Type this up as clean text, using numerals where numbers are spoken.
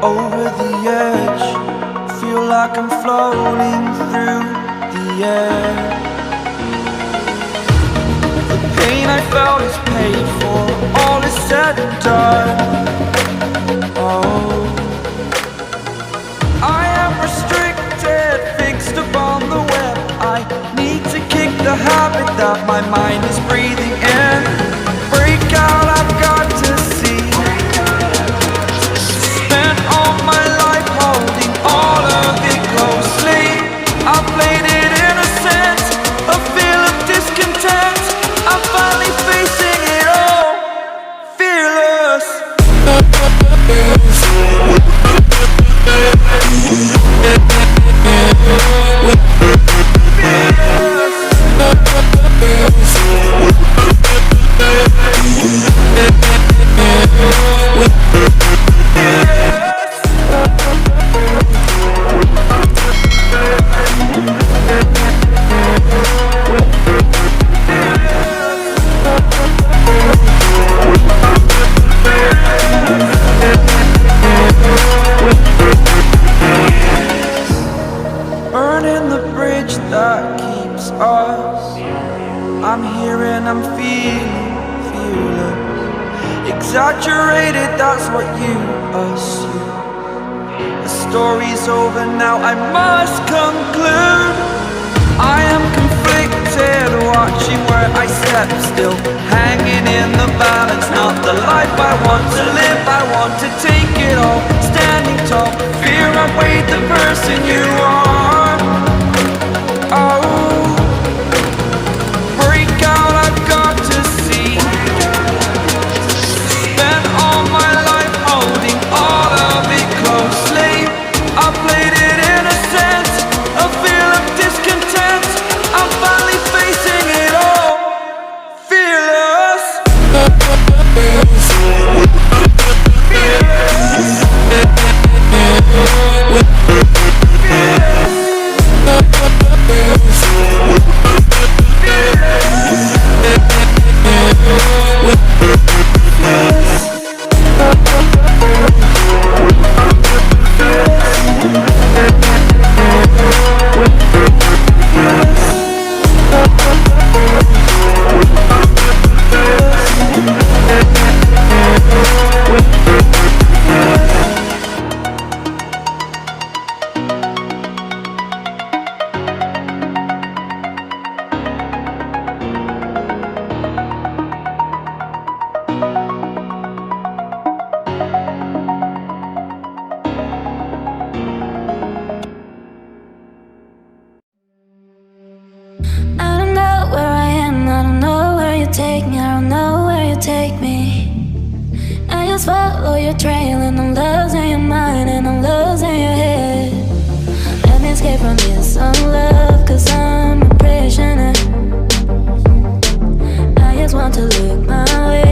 over the edge. Feel like I'm floating through the air. The pain I felt is paid for, all is said and done. Oh, I am restricted, fixed upon the web. I need to kick the habit that my mind is breathing in. Break out, I've got to see. Spent all my life holding all of it closely. I played it innocent, a feel of discontent. I'm finally facing it all, fearless. Burning the bridge that keeps us. I'm here and I'm feeling fearless. Exaggerated, that's what you assume. The story's over now, I must conclude. I am conflicted, watching where I step still, hanging in the balance. Not the life I want to live, I want to take it all. Standing tall, fear outweighed the person you are. Oh, break out, I've got to see. Spent all my life holding all of it closely. I played it innocent, a feel of discontent. I'm finally facing it all, fearless. Follow your trail and I'm losing your mind and I'm losing your head. Let me escape from this unlove, cause I'm a prisoner. I just want to look my way.